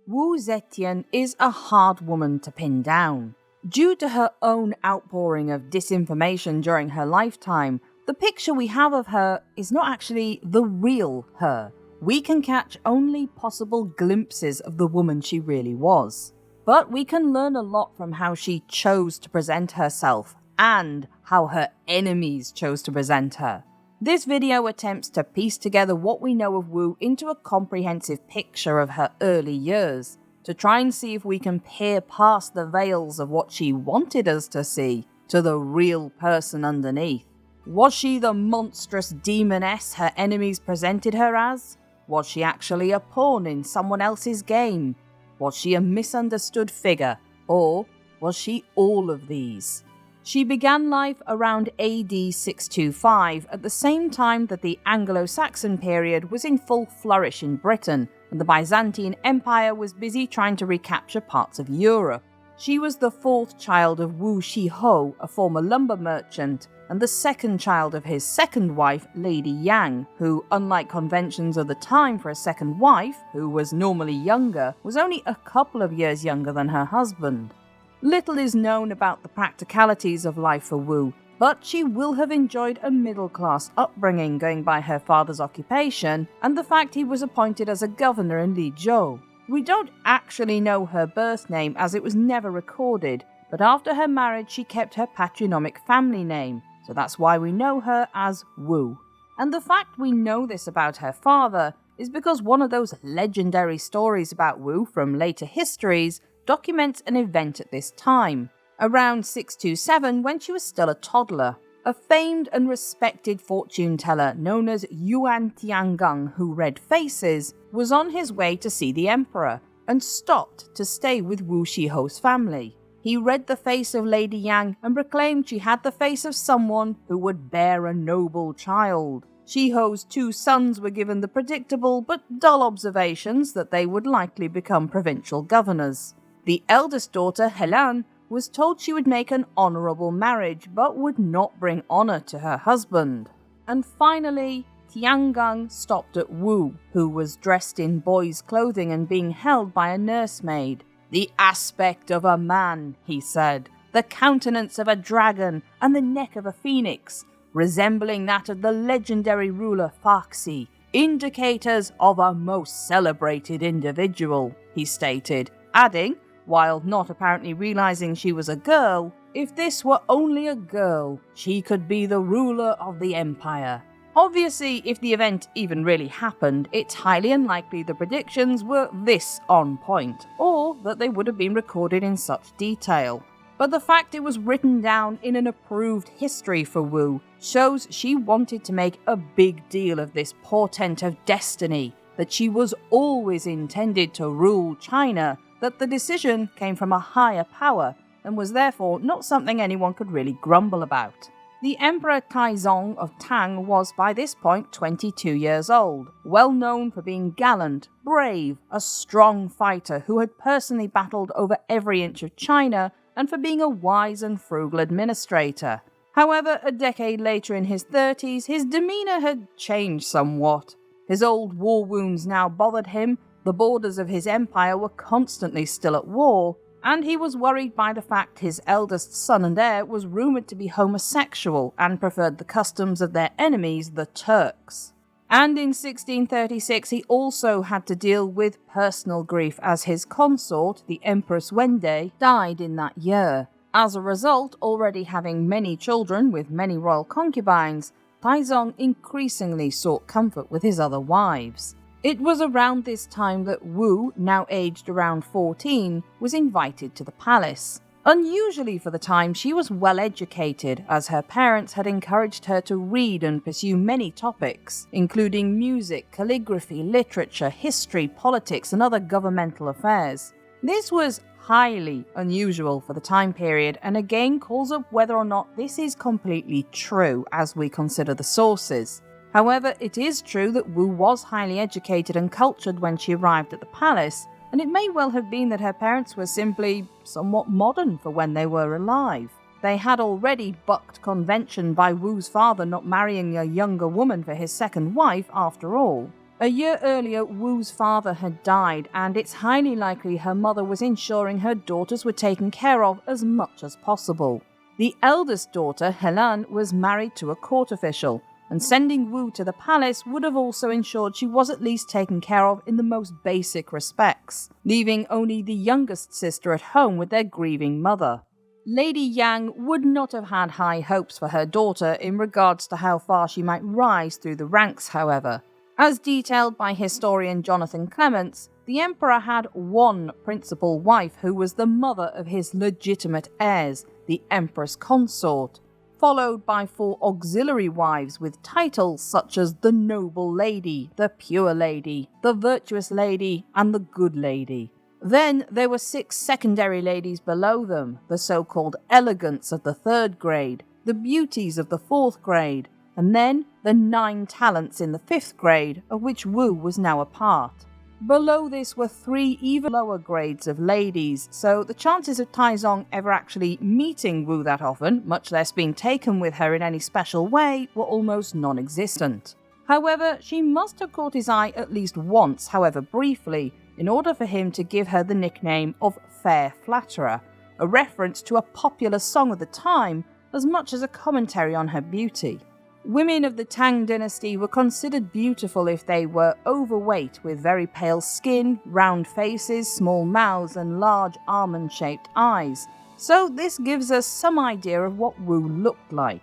Wu Zetian is a hard woman to pin down. Due to her own outpouring of disinformation during her lifetime, the picture we have of her is not actually the real her. We can catch only possible glimpses of the woman she really was. But we can learn a lot from how she chose to present herself and how her enemies chose to present her. This video attempts to piece together what we know of Wu into a comprehensive picture of her early years, to try and see if we can peer past the veils of what she wanted us to see to the real person underneath. Was she the monstrous demoness her enemies presented her as? Was she actually a pawn in someone else's game? Was she a misunderstood figure? Or was she all of these? She began life around AD 625, at the same time that the Anglo-Saxon period was in full flourish in Britain, and the Byzantine Empire was busy trying to recapture parts of Europe. She was the fourth child of Wu Shiho, a former lumber merchant, and the second child of his second wife, Lady Yang, who, unlike conventions of the time for a second wife, who was normally younger, was only a couple of years younger than her husband. Little is known about the practicalities of life for Wu, but she will have enjoyed a middle-class upbringing going by her father's occupation and the fact he was appointed as a governor in Lizhou. We don't actually know her birth name as it was never recorded, but after her marriage she kept her patronymic family name, so that's why we know her as Wu. And the fact we know this about her father is because one of those legendary stories about Wu from later histories documents an event at this time. Around 627, when she was still a toddler, a famed and respected fortune teller known as Yuan Tiangong, who read faces, was on his way to see the emperor and stopped to stay with Wu Shiho's family. He read the face of Lady Yang and proclaimed she had the face of someone who would bear a noble child. Shiho's two sons were given the predictable but dull observations that they would likely become provincial governors. The eldest daughter, Helan, was told she would make an honourable marriage but would not bring honour to her husband. And finally, Tiangong stopped at Wu, who was dressed in boys' clothing and being held by a nursemaid. "The aspect of a man," he said, "the countenance of a dragon and the neck of a phoenix, resembling that of the legendary ruler Faxi, indicators of a most celebrated individual," he stated, adding, while not apparently realizing she was a girl, "If this were only a girl, she could be the ruler of the empire." Obviously, if the event even really happened, it's highly unlikely the predictions were this on point, or that they would have been recorded in such detail. But the fact it was written down in an approved history for Wu shows she wanted to make a big deal of this portent of destiny, that she was always intended to rule China, that the decision came from a higher power and was therefore not something anyone could really grumble about. The Emperor Gaozong of Tang was by this point 22 years old, well known for being gallant, brave, a strong fighter who had personally battled over every inch of China, and for being a wise and frugal administrator. However, a decade later in his 30s, his demeanour had changed somewhat. His old war wounds now bothered him, the borders of his empire were constantly still at war, and he was worried by the fact his eldest son and heir was rumoured to be homosexual and preferred the customs of their enemies, the Turks. And in 1636 he also had to deal with personal grief as his consort, the Empress Regnant, died in that year. As a result, already having many children with many royal concubines, Gaozong increasingly sought comfort with his other wives. It was around this time that Wu, now aged around 14, was invited to the palace. Unusually for the time, she was well educated, as her parents had encouraged her to read and pursue many topics, including music, calligraphy, literature, history, politics, and other governmental affairs. This was highly unusual for the time period, and again calls up whether or not this is completely true as we consider the sources. However, it is true that Wu was highly educated and cultured when she arrived at the palace, and it may well have been that her parents were simply somewhat modern for when they were alive. They had already bucked convention by Wu's father not marrying a younger woman for his second wife after all. A year earlier, Wu's father had died, and it's highly likely her mother was ensuring her daughters were taken care of as much as possible. The eldest daughter, Helan, was married to a court official, and sending Wu to the palace would have also ensured she was at least taken care of in the most basic respects, leaving only the youngest sister at home with their grieving mother. Lady Yang would not have had high hopes for her daughter in regards to how far she might rise through the ranks, however. As detailed by historian Jonathan Clements, the emperor had one principal wife who was the mother of his legitimate heirs, the Empress Consort, followed by 4 auxiliary wives with titles such as the Noble Lady, the Pure Lady, the Virtuous Lady, and the Good Lady. Then there were 6 secondary ladies below them, the so-called elegants of the 3rd grade, the beauties of the 4th grade, and then the 9 talents in the 5th grade, of which Wu was now a part. Below this were 3 even lower grades of ladies, so the chances of Taizong ever actually meeting Wu that often, much less being taken with her in any special way, were almost non-existent. However, she must have caught his eye at least once, however briefly, in order for him to give her the nickname of Fair Flatterer, a reference to a popular song of the time, as much as a commentary on her beauty. Women of the Tang dynasty were considered beautiful if they were overweight with very pale skin, round faces, small mouths and large almond-shaped eyes, so this gives us some idea of what Wu looked like.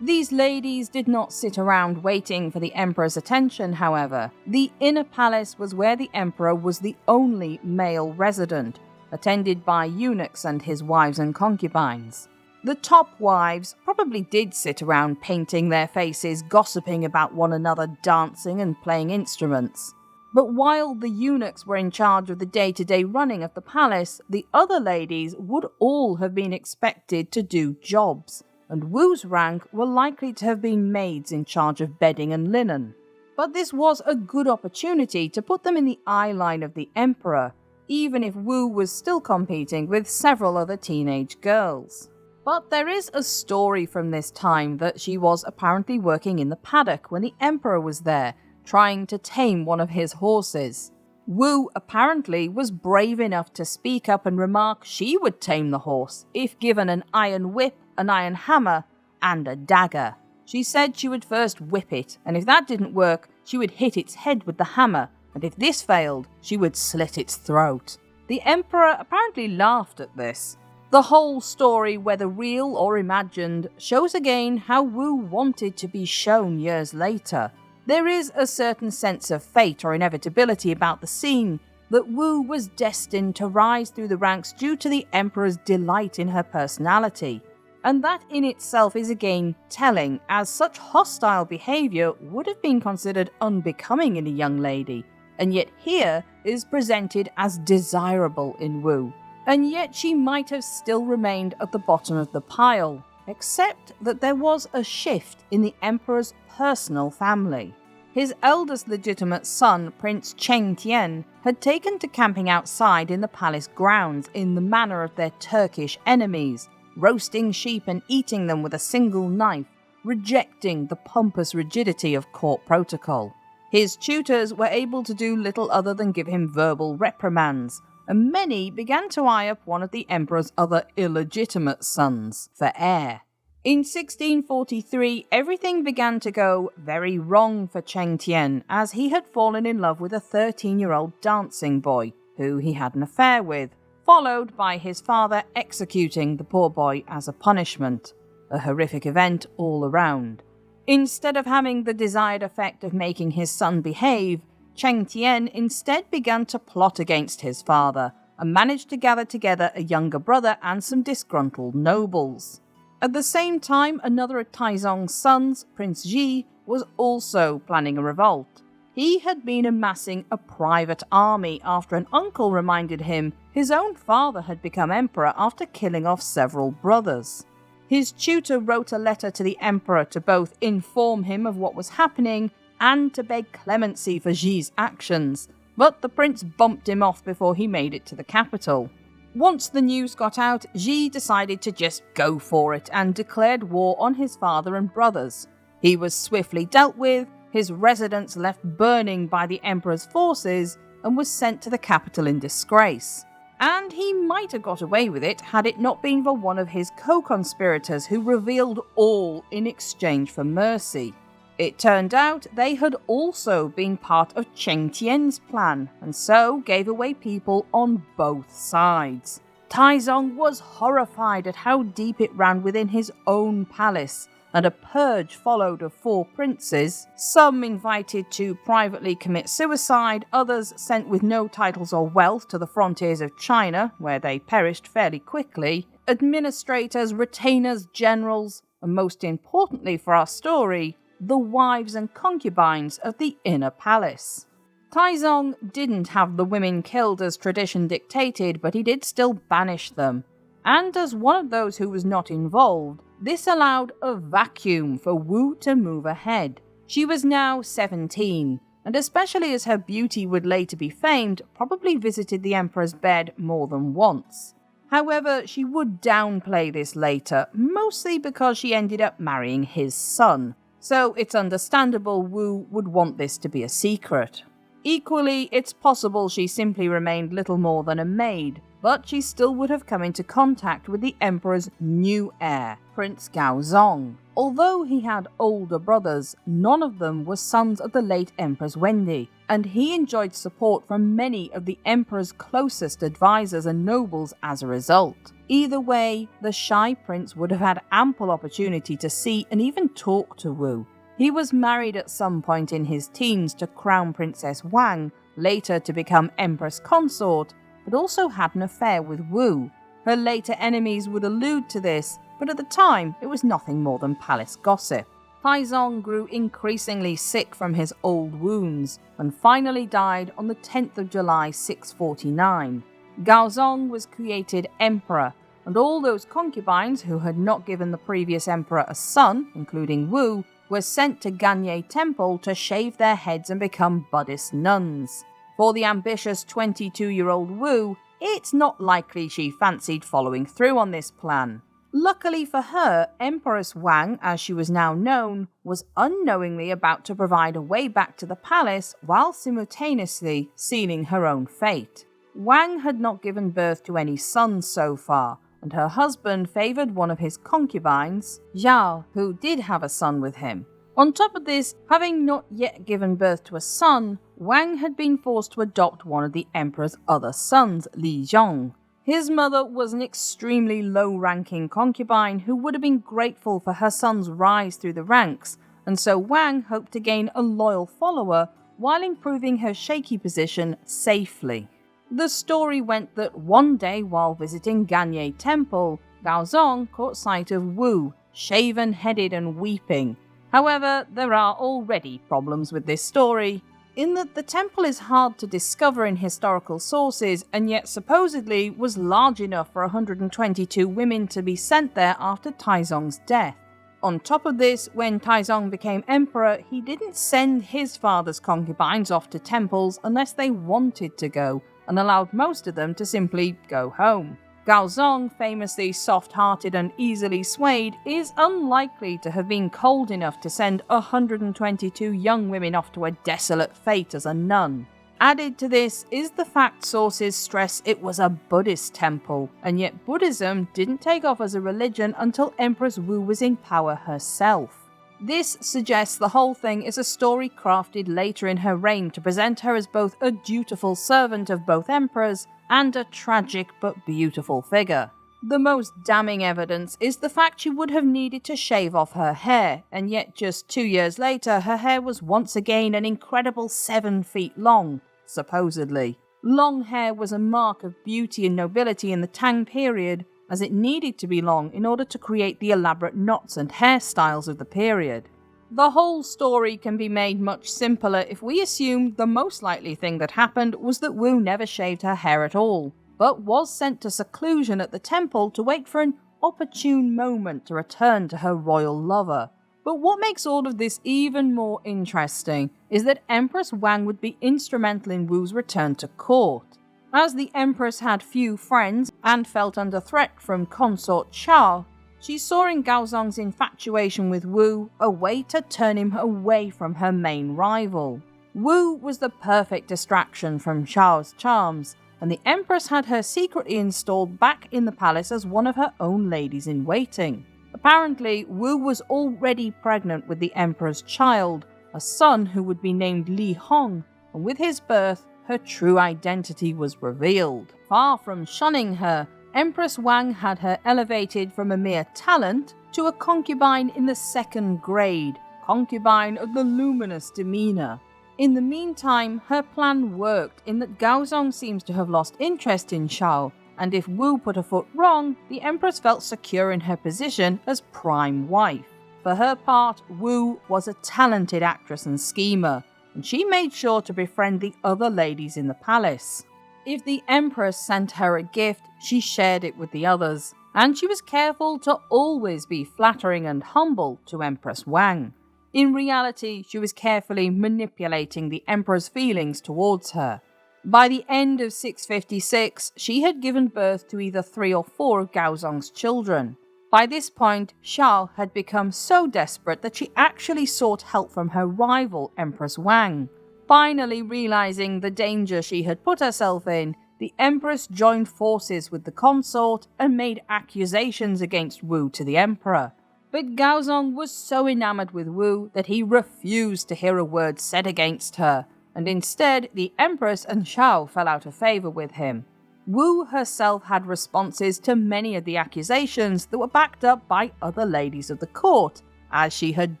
These ladies did not sit around waiting for the emperor's attention, however. The inner palace was where the emperor was the only male resident, attended by eunuchs and his wives and concubines. The top wives probably did sit around painting their faces, gossiping about one another, dancing and playing instruments. But while the eunuchs were in charge of the day-to-day running of the palace, the other ladies would all have been expected to do jobs, and Wu's rank were likely to have been maids in charge of bedding and linen. But this was a good opportunity to put them in the eye line of the emperor, even if Wu was still competing with several other teenage girls. But there is a story from this time that she was apparently working in the paddock when the emperor was there, trying to tame one of his horses. Wu apparently was brave enough to speak up and remark she would tame the horse if given an iron whip, an iron hammer, and a dagger. She said she would first whip it, and if that didn't work, she would hit its head with the hammer, and if this failed, she would slit its throat. The emperor apparently laughed at this. The whole story, whether real or imagined, shows again how Wu wanted to be shown years later. There is a certain sense of fate or inevitability about the scene, that Wu was destined to rise through the ranks due to the emperor's delight in her personality. And that in itself is again telling, as such hostile behaviour would have been considered unbecoming in a young lady, and yet here is presented as desirable in Wu. And yet she might have still remained at the bottom of the pile, except that there was a shift in the emperor's personal family. His eldest legitimate son, Prince Cheng Tian, had taken to camping outside in the palace grounds in the manner of their Turkish enemies, roasting sheep and eating them with a single knife, rejecting the pompous rigidity of court protocol. His tutors were able to do little other than give him verbal reprimands, and many began to eye up one of the emperor's other illegitimate sons for heir. In 1643, everything began to go very wrong for Cheng Tian, as he had fallen in love with a 13-year-old dancing boy, who he had an affair with, followed by his father executing the poor boy as a punishment. A horrific event all around. Instead of having the desired effect of making his son behave, Cheng Tian instead began to plot against his father, and managed to gather together a younger brother and some disgruntled nobles. At the same time, another of Taizong's sons, Prince Ji, was also planning a revolt. He had been amassing a private army after an uncle reminded him his own father had become emperor after killing off several brothers. His tutor wrote a letter to the emperor to both inform him of what was happening and to beg clemency for Ji's actions, but the prince bumped him off before he made it to the capital. Once the news got out, Ji decided to just go for it and declared war on his father and brothers. He was swiftly dealt with, his residence left burning by the emperor's forces, and was sent to the capital in disgrace. And he might have got away with it had it not been for one of his co-conspirators who revealed all in exchange for mercy. It turned out they had also been part of Cheng Tian's plan, and so gave away people on both sides. Taizong was horrified at how deep it ran within his own palace, and a purge followed of 4 princes, some invited to privately commit suicide, others sent with no titles or wealth to the frontiers of China, where they perished fairly quickly, administrators, retainers, generals, and most importantly for our story, the wives and concubines of the inner palace. Taizong didn't have the women killed as tradition dictated, but he did still banish them. And as one of those who was not involved, this allowed a vacuum for Wu to move ahead. She was now 17, and especially as her beauty would later be famed, probably visited the emperor's bed more than once. However, she would downplay this later, mostly because she ended up marrying his son, so it's understandable Wu would want this to be a secret. Equally, it's possible she simply remained little more than a maid, but she still would have come into contact with the emperor's new heir, Prince Gaozong. Although he had older brothers, none of them were sons of the late Empress Wendy, and he enjoyed support from many of the emperor's closest advisors and nobles as a result. Either way, the shy prince would have had ample opportunity to see and even talk to Wu. He was married at some point in his teens to Crown Princess Wang, later to become Empress Consort, but also had an affair with Wu. Her later enemies would allude to this, but at the time it was nothing more than palace gossip. Taizong grew increasingly sick from his old wounds, and finally died on the 10th of July 649. Gaozong was created emperor, and all those concubines who had not given the previous emperor a son, including Wu, were sent to Ganye Temple to shave their heads and become Buddhist nuns. For the ambitious 22-year-old Wu, it's not likely she fancied following through on this plan. Luckily for her, Empress Wang, as she was now known, was unknowingly about to provide a way back to the palace while simultaneously sealing her own fate. Wang had not given birth to any sons so far, and her husband favoured one of his concubines, Zhao, who did have a son with him. On top of this, having not yet given birth to a son, Wang had been forced to adopt one of the emperor's other sons, Li Zhong. His mother was an extremely low-ranking concubine who would have been grateful for her son's rise through the ranks, and so Wang hoped to gain a loyal follower while improving her shaky position safely. The story went that one day while visiting Ganye Temple, Gaozong caught sight of Wu, shaven-headed and weeping. However, there are already problems with this story, in that the temple is hard to discover in historical sources and yet supposedly was large enough for 122 women to be sent there after Taizong's death. On top of this, when Taizong became emperor, he didn't send his father's concubines off to temples unless they wanted to go, and allowed most of them to simply go home. Gaozong, famously soft-hearted and easily swayed, is unlikely to have been cold enough to send 122 young women off to a desolate fate as a nun. Added to this is the fact sources stress it was a Buddhist temple, and yet Buddhism didn't take off as a religion until Empress Wu was in power herself. This suggests the whole thing is a story crafted later in her reign to present her as both a dutiful servant of both emperors and a tragic but beautiful figure. The most damning evidence is the fact she would have needed to shave off her hair, and yet just 2 years later her hair was once again an incredible 7 feet long, supposedly. Long hair was a mark of beauty and nobility in the Tang period, as it needed to be long in order to create the elaborate knots and hairstyles of the period. The whole story can be made much simpler if we assume the most likely thing that happened was that Wu never shaved her hair at all, but was sent to seclusion at the temple to wait for an opportune moment to return to her royal lover. But what makes all of this even more interesting is that Empress Wang would be instrumental in Wu's return to court. As the Empress had few friends and felt under threat from consort Cha, She saw in Gaozong's infatuation with Wu a way to turn him away from her main rival. Wu was the perfect distraction from Xiao's charms, and the Empress had her secretly installed back in the palace as one of her own ladies-in-waiting. Apparently, Wu was already pregnant with the Emperor's child, a son who would be named Li Hong, and with his birth, her true identity was revealed. Far from shunning her, Empress Wang had her elevated from a mere talent to a concubine in the 2nd grade, concubine of the luminous demeanor. In the meantime, her plan worked in that Gaozong seems to have lost interest in Xiao, and if Wu put a foot wrong, the Empress felt secure in her position as prime wife. For her part, Wu was a talented actress and schemer, and she made sure to befriend the other ladies in the palace. If the Empress sent her a gift, she shared it with the others, and she was careful to always be flattering and humble to Empress Wang. In reality, she was carefully manipulating the Emperor's feelings towards her. By the end of 656, she had given birth to either 3 or 4 of Gaozong's children. By this point, Xiao had become so desperate that she actually sought help from her rival, Empress Wang. Finally realizing the danger she had put herself in, the Empress joined forces with the consort and made accusations against Wu to the Emperor. But Gaozong was so enamored with Wu that he refused to hear a word said against her, and instead the Empress and Xiao fell out of favor with him. Wu herself had responses to many of the accusations that were backed up by other ladies of the court, as she had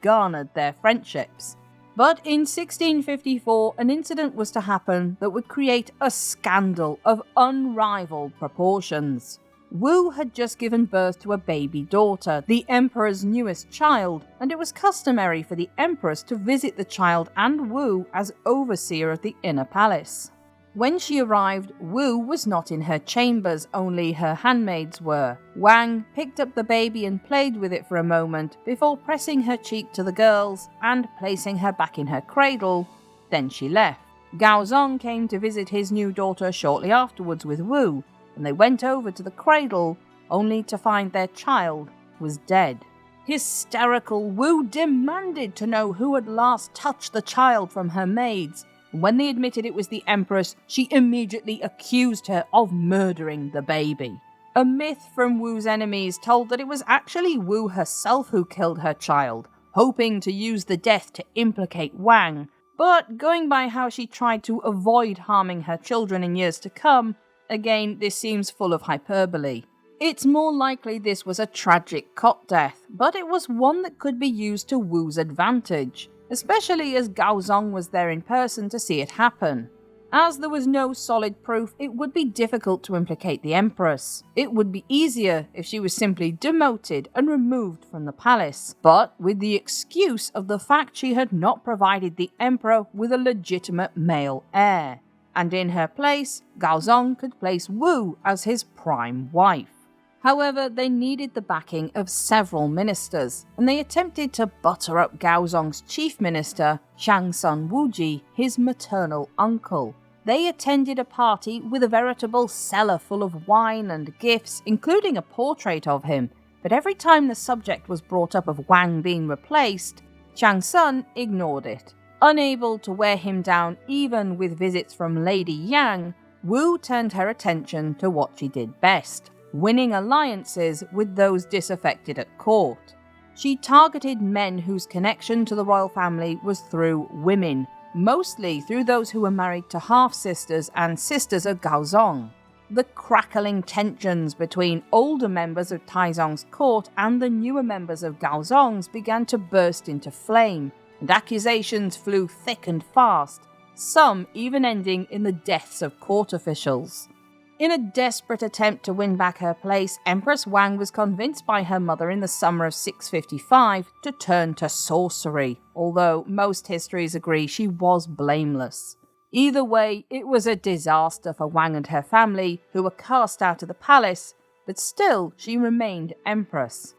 garnered their friendships. But in 1654, an incident was to happen that would create a scandal of unrivaled proportions. Wu had just given birth to a baby daughter, the Emperor's newest child, and it was customary for the Empress to visit the child and Wu as overseer of the inner palace. When she arrived, Wu was not in her chambers, only her handmaids were. Wang picked up the baby and played with it for a moment before pressing her cheek to the girl's and placing her back in her cradle. Then she left. Gaozong came to visit his new daughter shortly afterwards with Wu, and they went over to the cradle, only to find their child was dead. Hysterical, Wu demanded to know who had last touched the child from her maids. When they admitted it was the Empress, she immediately accused her of murdering the baby. A myth from Wu's enemies told that it was actually Wu herself who killed her child, hoping to use the death to implicate Wang, but going by how she tried to avoid harming her children in years to come, again this seems full of hyperbole. It's more likely this was a tragic cot death, but it was one that could be used to Wu's advantage, especially as Gaozong was there in person to see it happen. As there was no solid proof, it would be difficult to implicate the Empress. It would be easier if she was simply demoted and removed from the palace, but with the excuse of the fact she had not provided the Emperor with a legitimate male heir, and in her place, Gaozong could place Wu as his prime wife. However, they needed the backing of several ministers, and they attempted to butter up Gaozong's chief minister, Shangsun Wuji, his maternal uncle. They attended a party with a veritable cellar full of wine and gifts, including a portrait of him, but every time the subject was brought up of Wang being replaced, Shangsun ignored it. Unable to wear him down even with visits from Lady Yang, Wu turned her attention to what she did best: winning alliances with those disaffected at court. She targeted men whose connection to the royal family was through women, mostly through those who were married to half-sisters and sisters of Gaozong. The crackling tensions between older members of Taizong's court and the newer members of Gaozong's began to burst into flame, and accusations flew thick and fast, some even ending in the deaths of court officials. In a desperate attempt to win back her place, Empress Wang was convinced by her mother in the summer of 655 to turn to sorcery, although most histories agree she was blameless. Either way, it was a disaster for Wang and her family, who were cast out of the palace, but still she remained empress.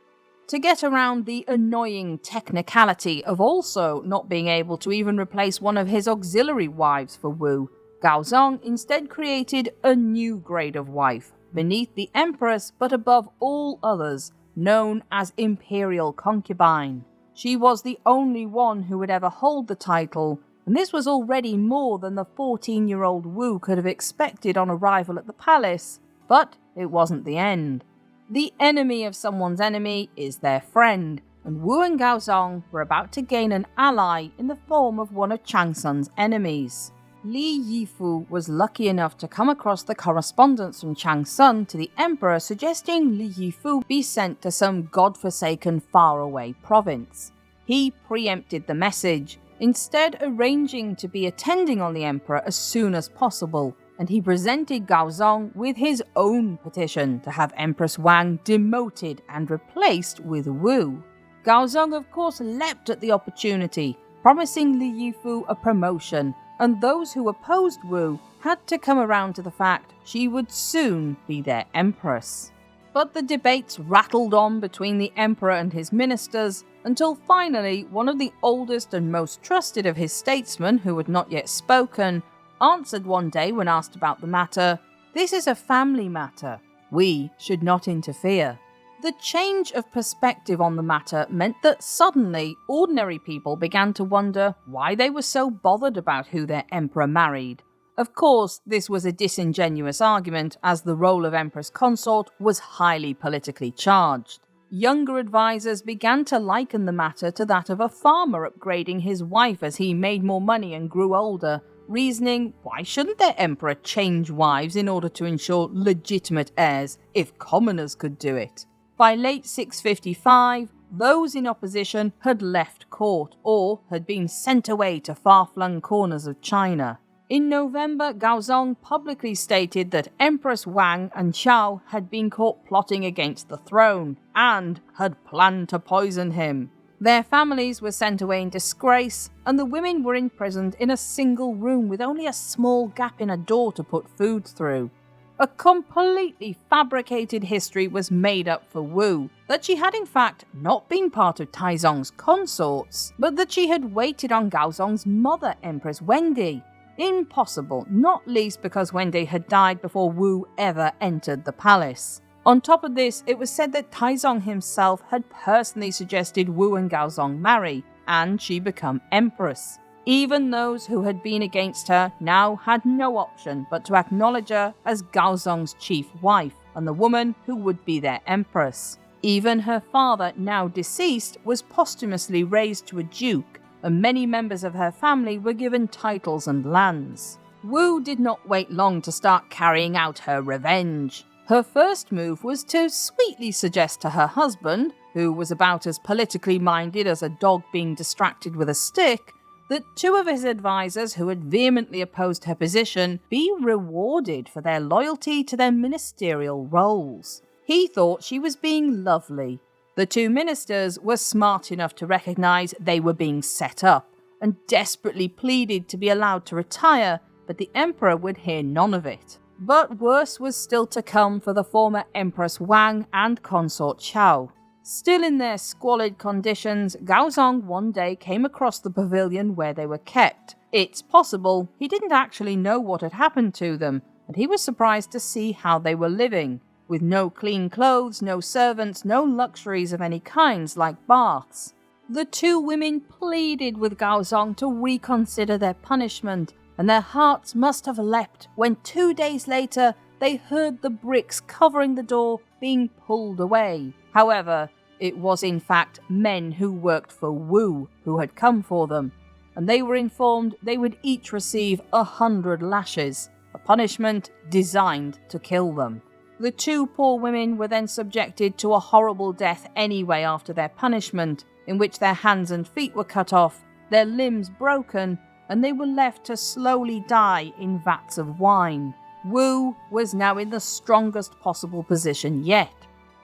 To get around the annoying technicality of also not being able to even replace one of his auxiliary wives for Wu, Gaozong instead created a new grade of wife, beneath the Empress but above all others, known as Imperial Concubine. She was the only one who would ever hold the title, and this was already more than the 14-year-old Wu could have expected on arrival at the palace. But it wasn't the end. The enemy of someone's enemy is their friend, and Wu and Gaozong were about to gain an ally in the form of one of Changsun's enemies. Li Yifu was lucky enough to come across the correspondence from Changsun to the emperor suggesting Li Yifu be sent to some godforsaken faraway province. He preempted the message, instead arranging to be attending on the emperor as soon as possible, and he presented Gaozong with his own petition to have Empress Wang demoted and replaced with Wu. Gaozong of course leapt at the opportunity, promising Li Yifu a promotion, and those who opposed Wu had to come around to the fact she would soon be their empress. But the debates rattled on between the emperor and his ministers, until finally one of the oldest and most trusted of his statesmen, who had not yet spoken, answered one day when asked about the matter, "This is a family matter. We should not interfere." The change of perspective on the matter meant that suddenly ordinary people began to wonder why they were so bothered about who their emperor married. Of course, this was a disingenuous argument, as the role of empress consort was highly politically charged. Younger advisors began to liken the matter to that of a farmer upgrading his wife as he made more money and grew older, reasoning why shouldn't their emperor change wives in order to ensure legitimate heirs if commoners could do it? By late 655, those in opposition had left court or had been sent away to far-flung corners of China. In November, Gaozong publicly stated that Empress Wang and Xiao had been caught plotting against the throne and had planned to poison him. Their families were sent away in disgrace, and the women were imprisoned in a single room with only a small gap in a door to put food through. A completely fabricated history was made up for Wu, that she had in fact not been part of Taizong's consorts, but that she had waited on Gaozong's mother, Empress Wendy. Impossible, not least because Wendy had died before Wu ever entered the palace. On top of this, it was said that Taizong himself had personally suggested Wu and Gaozong marry, and she become empress. Even those who had been against her now had no option but to acknowledge her as Gaozong's chief wife, and the woman who would be their empress. Even her father, now deceased, was posthumously raised to a duke, and many members of her family were given titles and lands. Wu did not wait long to start carrying out her revenge. Her first move was to sweetly suggest to her husband, who was about as politically minded as a dog being distracted with a stick, that two of his advisors who had vehemently opposed her position be rewarded for their loyalty to their ministerial roles. He thought she was being lovely. The two ministers were smart enough to recognise they were being set up, and desperately pleaded to be allowed to retire, but the emperor would hear none of it. But worse was still to come for the former Empress Wang and consort Xiao. Still in their squalid conditions, Gaozong one day came across the pavilion where they were kept. It's possible he didn't actually know what had happened to them, and he was surprised to see how they were living, with no clean clothes, no servants, no luxuries of any kinds like baths. The two women pleaded with Gaozong to reconsider their punishment, and their hearts must have leapt when 2 days later they heard the bricks covering the door being pulled away. However, it was in fact men who worked for Wu who had come for them, and they were informed they would each receive 100 lashes, a punishment designed to kill them. The two poor women were then subjected to a horrible death anyway after their punishment, in which their hands and feet were cut off, their limbs broken, and they were left to slowly die in vats of wine. Wu was now in the strongest possible position yet.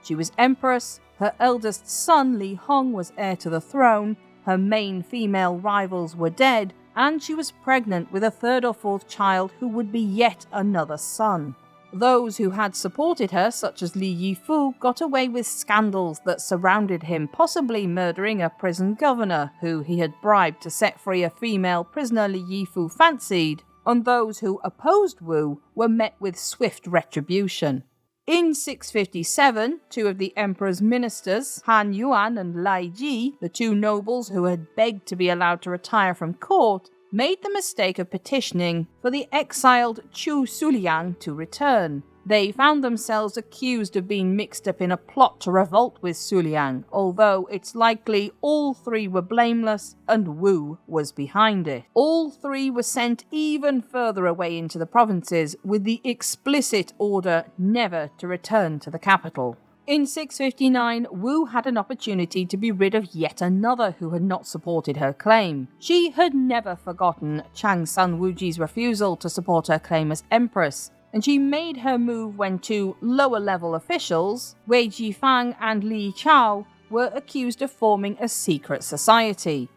She was empress, her eldest son Li Hong was heir to the throne, her main female rivals were dead, and she was pregnant with a third or fourth child who would be yet another son. Those who had supported her, such as Li Yifu, got away with scandals that surrounded him, possibly murdering a prison governor who he had bribed to set free a female prisoner Li Yifu fancied, and those who opposed Wu were met with swift retribution. In 657, two of the emperor's ministers, Han Yuan and Lai Ji, the two nobles who had begged to be allowed to retire from court, made the mistake of petitioning for the exiled Chu Suliang to return. They found themselves accused of being mixed up in a plot to revolt with Suliang, although it's likely all three were blameless and Wu was behind it. All three were sent even further away into the provinces with the explicit order never to return to the capital. In 659, Wu had an opportunity to be rid of yet another who had not supported her claim. She had never forgotten Chang Sun Wuji's refusal to support her claim as empress, and she made her move when two lower-level officials, Wei Jifang and Li Chao, were accused of forming a secret society.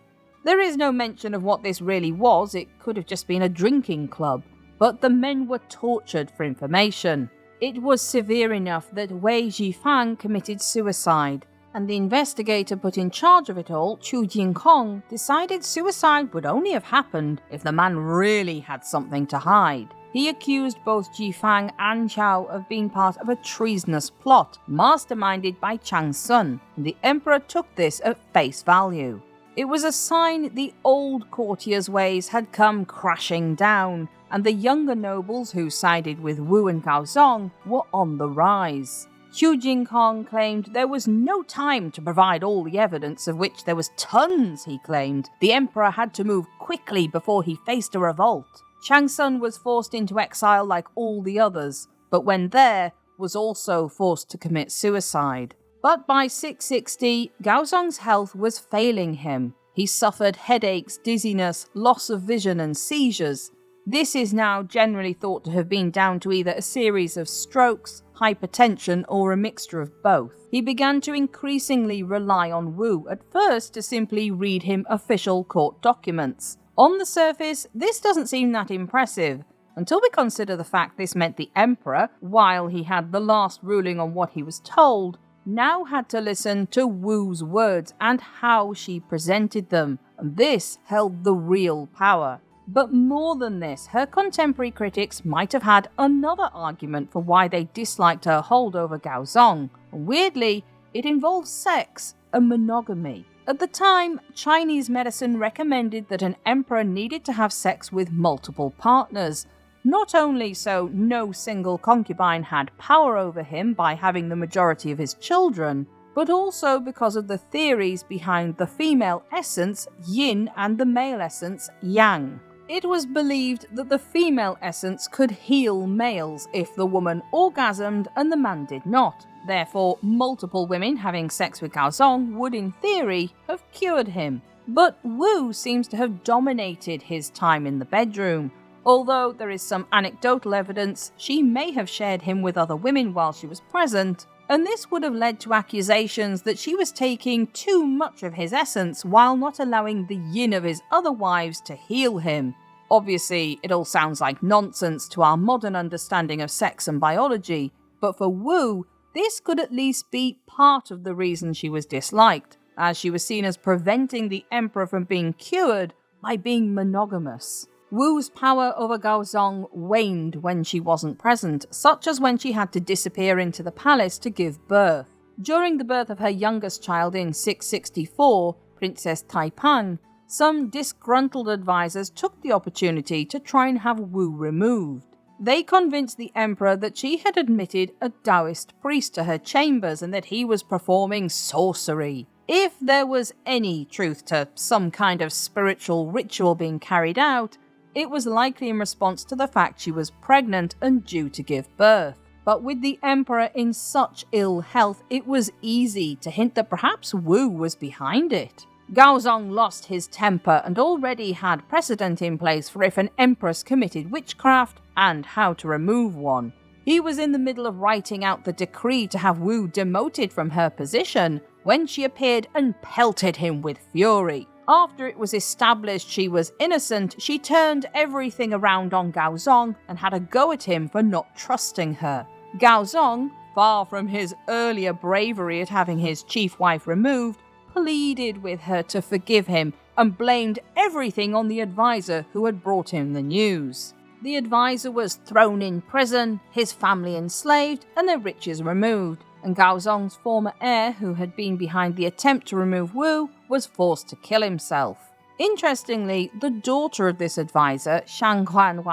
There is no mention of what this really was, it could have just been a drinking club, but the men were tortured for information. It was severe enough that Wei Jifang committed suicide, and the investigator put in charge of it all, Chu Jingkong, decided suicide would only have happened if the man really had something to hide. He accused both Jifang and Chao of being part of a treasonous plot, masterminded by Chang Sun, and the emperor took this at face value. It was a sign the old courtiers' ways had come crashing down, and the younger nobles who sided with Wu and Gaozong were on the rise. Chu Jingkong claimed there was no time to provide all the evidence, of which there was tons, he claimed. The emperor had to move quickly before he faced a revolt. Chang Sun was forced into exile like all the others, but when there, was also forced to commit suicide. But by 660, Gaozong's health was failing him. He suffered headaches, dizziness, loss of vision and seizures. This is now generally thought to have been down to either a series of strokes, hypertension, or a mixture of both. He began to increasingly rely on Wu, at first to simply read him official court documents. On the surface, this doesn't seem that impressive, until we consider the fact this meant the emperor, while he had the last ruling on what he was told, now had to listen to Wu's words and how she presented them, and this held the real power. But more than this, her contemporary critics might have had another argument for why they disliked her hold over Gaozong. Weirdly, it involves sex and monogamy. At the time, Chinese medicine recommended that an emperor needed to have sex with multiple partners, not only so no single concubine had power over him by having the majority of his children, but also because of the theories behind the female essence yin and the male essence yang. It was believed that the female essence could heal males if the woman orgasmed and the man did not. Therefore, multiple women having sex with Gaozong would, in theory, have cured him. But Wu seems to have dominated his time in the bedroom, although there is some anecdotal evidence she may have shared him with other women while she was present, and this would have led to accusations that she was taking too much of his essence while not allowing the yin of his other wives to heal him. Obviously, it all sounds like nonsense to our modern understanding of sex and biology, but for Wu, this could at least be part of the reason she was disliked, as she was seen as preventing the emperor from being cured by being monogamous. Wu's power over Gaozong waned when she wasn't present, such as when she had to disappear into the palace to give birth. During the birth of her youngest child in 664, Princess Taipang, some disgruntled advisors took the opportunity to try and have Wu removed. They convinced the emperor that she had admitted a Taoist priest to her chambers and that he was performing sorcery. If there was any truth to some kind of spiritual ritual being carried out, it was likely in response to the fact she was pregnant and due to give birth. But with the emperor in such ill health, it was easy to hint that perhaps Wu was behind it. Gaozong lost his temper and already had precedent in place for if an empress committed witchcraft and how to remove one. He was in the middle of writing out the decree to have Wu demoted from her position when she appeared and pelted him with fury. After it was established she was innocent, she turned everything around on Gaozong and had a go at him for not trusting her. Gaozong, far from his earlier bravery at having his chief wife removed, pleaded with her to forgive him and blamed everything on the advisor who had brought him the news. The advisor was thrown in prison, his family enslaved, and their riches removed, and Gaozong's former heir, who had been behind the attempt to remove Wu, was forced to kill himself. Interestingly, the daughter of this advisor, Shang Huan,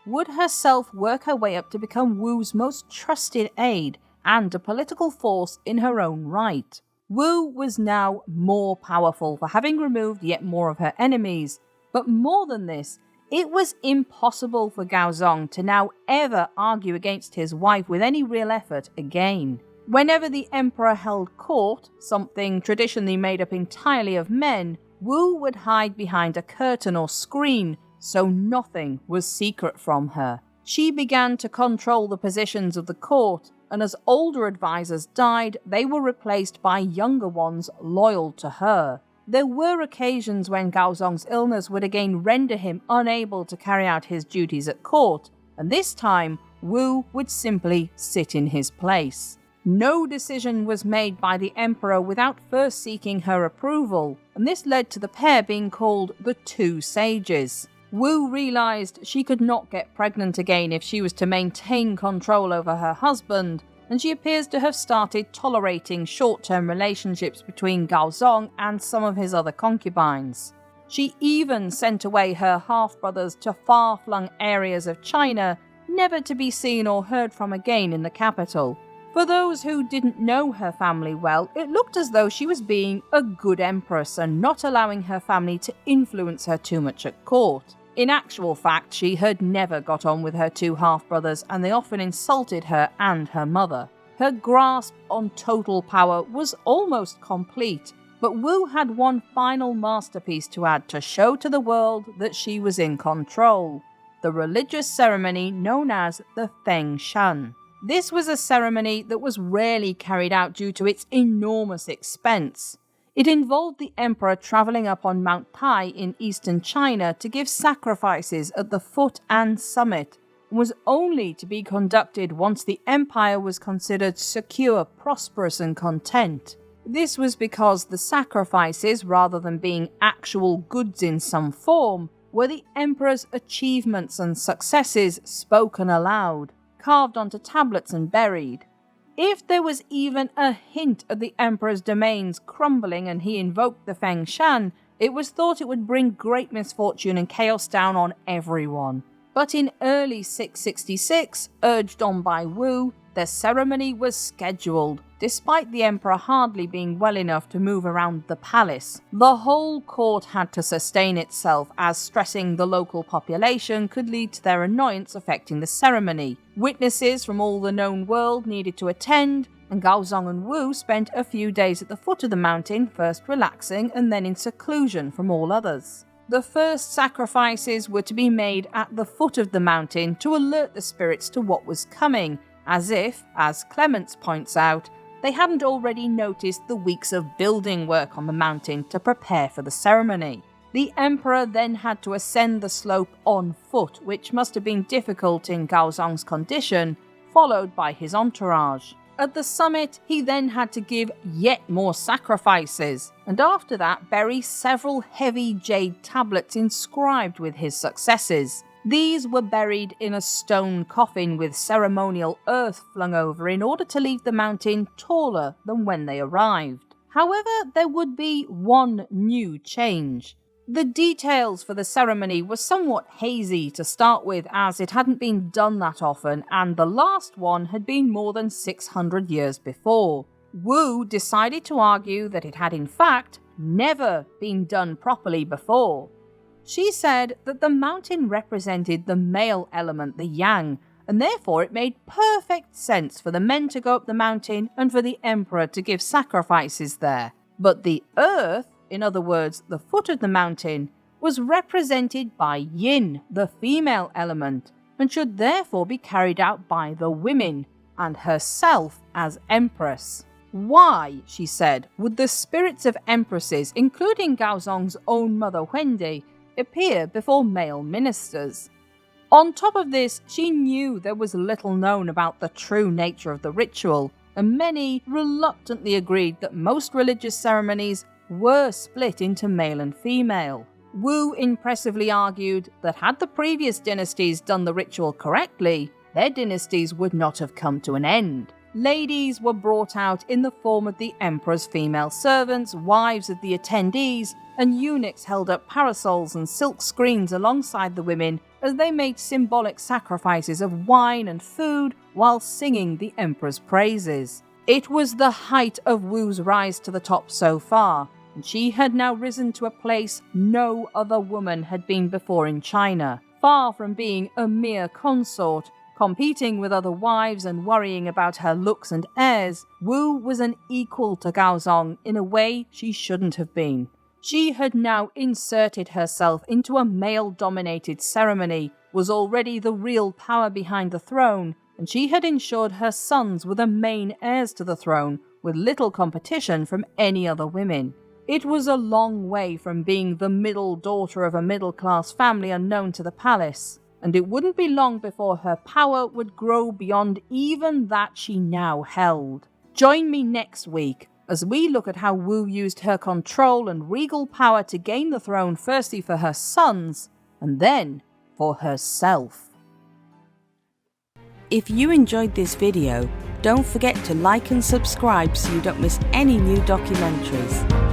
would herself work her way up to become Wu's most trusted aide and a political force in her own right. Wu was now more powerful for having removed yet more of her enemies, but more than this, it was impossible for Gaozong to now ever argue against his wife with any real effort again. Whenever the emperor held court, something traditionally made up entirely of men, Wu would hide behind a curtain or screen, so nothing was secret from her. She began to control the positions of the court, and as older advisors died, they were replaced by younger ones loyal to her. There were occasions when Gaozong's illness would again render him unable to carry out his duties at court, and this time Wu would simply sit in his place. No decision was made by the emperor without first seeking her approval, and this led to the pair being called the Two Sages. Wu realized she could not get pregnant again if she was to maintain control over her husband, and she appears to have started tolerating short-term relationships between Gaozong and some of his other concubines. She even sent away her half-brothers to far-flung areas of China, never to be seen or heard from again in the capital. For those who didn't know her family well, it looked as though she was being a good empress and not allowing her family to influence her too much at court. In actual fact, she had never got on with her two half-brothers, and they often insulted her and her mother. Her grasp on total power was almost complete, but Wu had one final masterpiece to add to show to the world that she was in control: the religious ceremony known as the Feng Shan. This was a ceremony that was rarely carried out due to its enormous expense. It involved the emperor travelling up on Mount Tai in eastern China to give sacrifices at the foot and summit, and was only to be conducted once the empire was considered secure, prosperous and content. This was because the sacrifices, rather than being actual goods in some form, were the emperor's achievements and successes spoken aloud, carved onto tablets and buried. If there was even a hint of the emperor's domains crumbling and he invoked the Feng Shan, it was thought it would bring great misfortune and chaos down on everyone. But in early 666, urged on by Wu, the ceremony was scheduled, despite the emperor hardly being well enough to move around the palace. The whole court had to sustain itself, as stressing the local population could lead to their annoyance affecting the ceremony. Witnesses from all the known world needed to attend, and Gaozong and Wu spent a few days at the foot of the mountain, first relaxing and then in seclusion from all others. The first sacrifices were to be made at the foot of the mountain to alert the spirits to what was coming, as if, as Clements points out, they hadn't already noticed the weeks of building work on the mountain to prepare for the ceremony. The emperor then had to ascend the slope on foot, which must have been difficult in Gaozong's condition, followed by his entourage. At the summit, he then had to give yet more sacrifices, and after that bury several heavy jade tablets inscribed with his successes. These were buried in a stone coffin with ceremonial earth flung over in order to leave the mountain taller than when they arrived. However, there would be one new change. The details for the ceremony were somewhat hazy to start with, as it hadn't been done that often, and the last one had been more than 600 years before. Wu decided to argue that it had in fact never been done properly before. She said that the mountain represented the male element, the yang, and therefore it made perfect sense for the men to go up the mountain and for the emperor to give sacrifices there. But the earth, in other words, the foot of the mountain, was represented by yin, the female element, and should therefore be carried out by the women, and herself as empress. Why, she said, would the spirits of empresses, including Gaozong's own mother Hundi, appear before male ministers? On top of this, she knew there was little known about the true nature of the ritual, and many reluctantly agreed that most religious ceremonies were split into male and female. Wu impressively argued that had the previous dynasties done the ritual correctly, their dynasties would not have come to an end. Ladies were brought out in the form of the emperor's female servants, wives of the attendees, and eunuchs held up parasols and silk screens alongside the women as they made symbolic sacrifices of wine and food while singing the emperor's praises. It was the height of Wu's rise to the top so far, and she had now risen to a place no other woman had been before in China. Far from being a mere consort, competing with other wives and worrying about her looks and airs, Wu was an equal to Gaozong in a way she shouldn't have been. She had now inserted herself into a male-dominated ceremony, was already the real power behind the throne, and she had ensured her sons were the main heirs to the throne, with little competition from any other women. It was a long way from being the middle daughter of a middle-class family unknown to the palace, and it wouldn't be long before her power would grow beyond even that she now held. Join me next week as we look at how Wu used her control and regal power to gain the throne firstly for her sons, and then for herself. If you enjoyed this video, don't forget to like and subscribe so you don't miss any new documentaries.